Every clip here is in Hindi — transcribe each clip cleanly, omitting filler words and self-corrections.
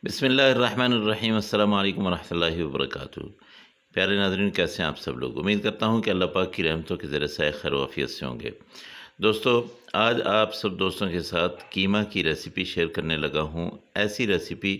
बिस्मिल्लाहिर्रहमानिर्रहीम अस्सलाम वालेकुम वरहमतुल्लाहि वबरकातुहू। प्यारे नाज़रीन, कैसे हैं आप सब लोग। उम्मीद करता हूँ कि अल्लाह पाक की रहमतों के ज़रिए से खैर वाफ़ियत से होंगे। दोस्तों, आज आप सब दोस्तों के साथ कीमा की रेसिपी शेयर करने लगा हूँ। ऐसी रेसिपी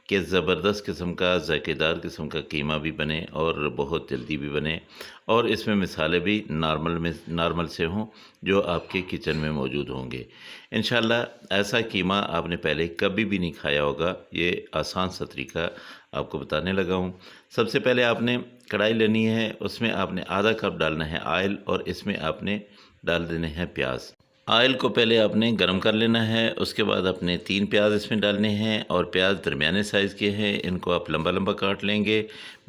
कि ज़बरदस्त किस्म का ज़ायकेदार किस्म का कीमा भी बने और बहुत जल्दी भी बने, और इसमें मिसाले भी नॉर्मल से हों जो आपके किचन में मौजूद होंगे। इंशाल्लाह ऐसा कीमा आपने पहले कभी भी नहीं खाया होगा। ये आसान सा तरीका आपको बताने लगा हूँ। सबसे पहले आपने कढ़ाई लेनी है, उसमें आपने आधा कप डालना है ऑयल, और इसमें आपने डाल देने हैं प्याज। ऑयल को पहले आपने गरम कर लेना है, उसके बाद अपने 3 प्याज इसमें डालने हैं, और प्याज दरमियाने साइज़ के हैं, इनको आप लंबा लंबा काट लेंगे।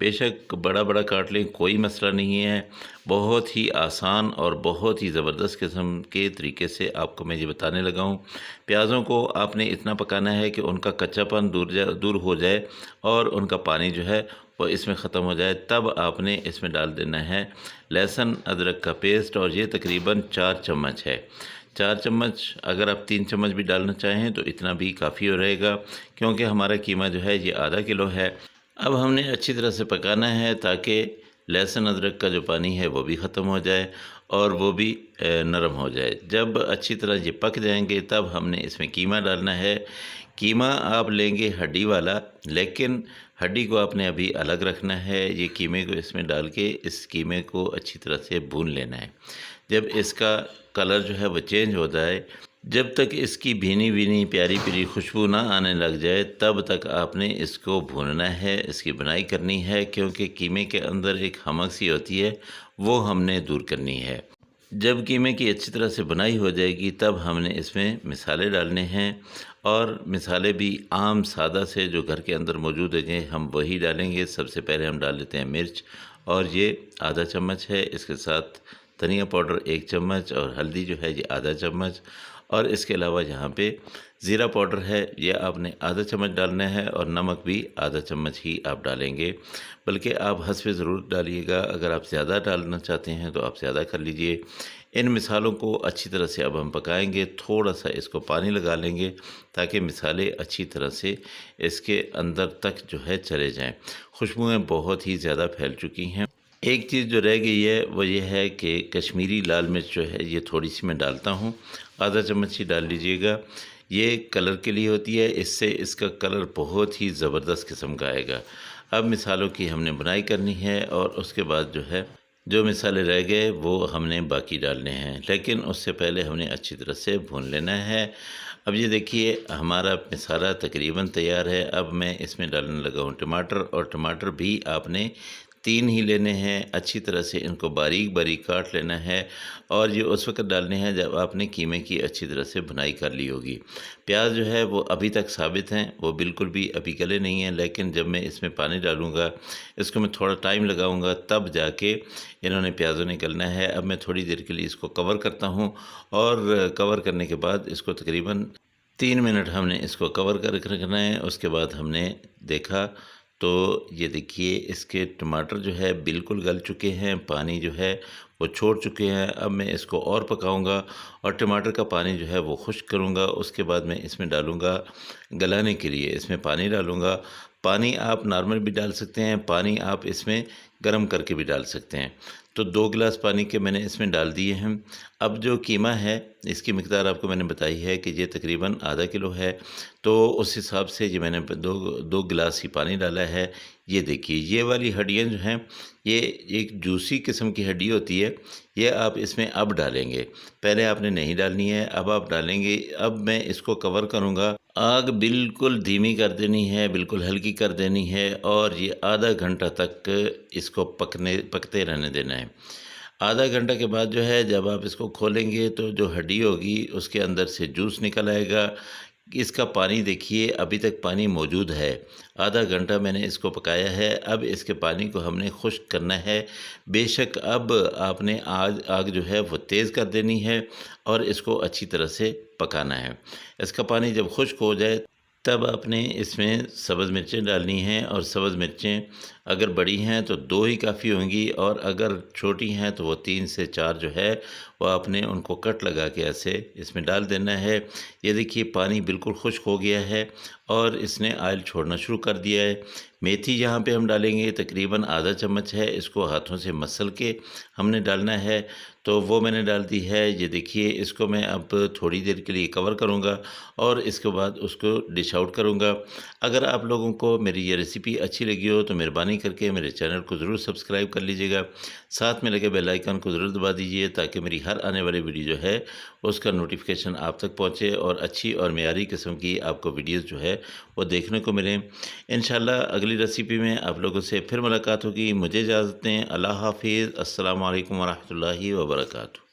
बेशक बड़ा बड़ा काट लें, कोई मसला नहीं है। बहुत ही आसान और बहुत ही ज़बरदस्त किस्म के तरीके से आपको मैं ये बताने लगा हूँ। प्याज़ों को आपने इतना पकाना है कि उनका कच्चापन दूर हो जाए और उनका पानी जो है वो इसमें ख़त्म हो जाए। तब आपने इसमें डाल देना है लहसुन अदरक का पेस्ट, और ये तकरीबन 4 चम्मच है। 4 चम्मच, अगर आप 3 चम्मच भी डालना चाहें तो इतना भी काफ़ी हो रहेगा, क्योंकि हमारा कीमा जो है ये आधा किलो है। अब हमने अच्छी तरह से पकाना है ताकि लहसुन अदरक का जो पानी है वो भी ख़त्म हो जाए और वो भी नरम हो जाए। जब अच्छी तरह ये पक जाएंगे तब हमने इसमें कीमा डालना है। कीमा आप लेंगे हड्डी वाला, लेकिन हड्डी को आपने अभी अलग रखना है। ये कीमे को इसमें डाल के इस कीमे को अच्छी तरह से भून लेना है। जब इसका कलर जो है वो चेंज हो जाए, जब तक इसकी भीनी भीनी प्यारी प्यारी खुशबू ना आने लग जाए, तब तक आपने इसको भूनना है, इसकी बुनाई करनी है, क्योंकि कीमे के अंदर एक हमक सी होती है, वो हमने दूर करनी है। जब कीमे की अच्छी तरह से बुनाई हो जाएगी तब हमने इसमें मिसाले डालने हैं, और मिसाले भी आम सादा से जो घर के अंदर मौजूद हैं हम वही डालेंगे। सबसे पहले हम डाल लेते हैं मिर्च, और ये आधा चम्मच है। इसके साथ धनिया पाउडर 1 चम्मच, और हल्दी जो है ये आधा चम्मच, और इसके अलावा यहाँ पे ज़ीरा पाउडर है, ये आपने आधा चम्मच डालना है, और नमक भी आधा चम्मच ही आप डालेंगे। बल्कि आप हस्बे ज़रूर डालिएगा, अगर आप ज़्यादा डालना चाहते हैं तो आप ज़्यादा कर लीजिए। इन मिसालों को अच्छी तरह से अब हम पकाएंगे। थोड़ा सा इसको पानी लगा लेंगे ताकि मिसाले अच्छी तरह से इसके अंदर तक जो है चले जाएं। खुशबुएँ बहुत ही ज़्यादा फैल चुकी हैं। एक चीज़ जो रह गई है वो ये है कि कश्मीरी लाल मिर्च जो है ये थोड़ी सी मैं डालता हूँ, आधा चम्मच ही डाल लीजिएगा। ये कलर के लिए होती है, इससे इसका कलर बहुत ही ज़बरदस्त किस्म का आएगा। अब मिसालों की हमने बुनाई करनी है, और उसके बाद जो है जो मिसाले रह गए वो हमने बाकी डालने हैं, लेकिन उससे पहले हमने अच्छी तरह से भून लेना है। अब ये देखिए हमारा मिसाला तकरीबन तैयार है। अब मैं इसमें डालने लगा हूँ टमाटर, और टमाटर भी आपने 3 ही लेने हैं। अच्छी तरह से इनको बारीक बारीक काट लेना है, और ये उस वक्त डालने हैं जब आपने कीमे की अच्छी तरह से भुनाई कर ली होगी। प्याज जो है वो अभी तक साबित हैं, वो बिल्कुल भी अभी गले नहीं हैं, लेकिन जब मैं इसमें पानी डालूँगा, इसको मैं थोड़ा टाइम लगाऊँगा, तब जाके इन्होंने प्याज़ों ने गलना है। अब मैं थोड़ी देर के लिए इसको कवर करता हूँ, और कवर करने के बाद इसको तकरीबन 3 मिनट हमने इसको कवर कर रखना है। उसके बाद हमने देखा तो ये देखिए इसके टमाटर जो है बिल्कुल गल चुके हैं, पानी जो है वो छोड़ चुके हैं। अब मैं इसको और पकाऊंगा, और टमाटर का पानी जो है वो खुश्क करूंगा। उसके बाद मैं इसमें डालूंगा गलाने के लिए, इसमें पानी डालूंगा। पानी आप नॉर्मल भी डाल सकते हैं, पानी आप इसमें गर्म करके भी डाल सकते हैं। तो 2 गिलास पानी के मैंने इसमें डाल दिए हैं। अब जो कीमा है इसकी मिकदार आपको मैंने बताई है कि ये तकरीबन आधा किलो है, तो उस हिसाब से ये मैंने दो गिलास ही पानी डाला है। ये देखिए ये वाली हड्डियाँ जो हैं ये एक जूसी किस्म की हड्डी होती है, ये आप इसमें अब डालेंगे। पहले आपने नहीं डालनी है, अब आप डालेंगे। अब मैं इसको कवर करूँगा। आग बिल्कुल धीमी कर देनी है, बिल्कुल हल्की कर देनी है, और ये आधा घंटा तक इसको पकते रहने देना है। आधा घंटा के बाद जो है जब आप इसको खोलेंगे तो जो हड्डी होगी उसके अंदर से जूस निकल आएगा। इसका पानी देखिए अभी तक पानी मौजूद है। आधा घंटा मैंने इसको पकाया है। अब इसके पानी को हमने खुश्क करना है। बेशक अब आपने आग जो है वो तेज़ कर देनी है, और इसको अच्छी तरह से पकाना है। इसका पानी जब खुश्क हो जाए तब आपने इसमें सब्ज़ मिर्चें डालनी हैं, और सब्ज़ मिर्चें अगर बड़ी हैं तो 2 ही काफ़ी होंगी, और अगर छोटी हैं तो वो 3 से 4 जो है वो आपने उनको कट लगा के ऐसे इसमें डाल देना है। ये देखिए पानी बिल्कुल खुश्क हो गया है और इसने ऑयल छोड़ना शुरू कर दिया है। मेथी यहाँ पे हम डालेंगे तकरीबन आधा चम्मच है, इसको हाथों से मसल के हमने डालना है, तो वो मैंने डाल दी है। ये देखिए इसको मैं अब थोड़ी देर के लिए कवर करूँगा और इसके बाद उसको डिश आउट करूँगा। अगर आप लोगों को मेरी ये रेसिपी अच्छी लगी हो तो मेहरबानी करके मेरे चैनल को ज़रूर सब्सक्राइब कर लीजिएगा। साथ में लगे बेल आइकन को ज़रूर दबा दीजिए ताकि मेरी हर आने वाली वीडियो जो है उसका नोटिफिकेशन आप तक पहुँचे और अच्छी और मेयारी किस्म की आपको वीडियोज़ जो है वो देखने को मिलें। इंशाल्लाह अगली रेसिपी में आप लोगों से फिर मुलाकात होगी। मुझे इजाज़त दें। अल्लाह हाफ़िज़। अस्सलामु अलैकुम व रहमतुल्लाहि व बरकातुहू।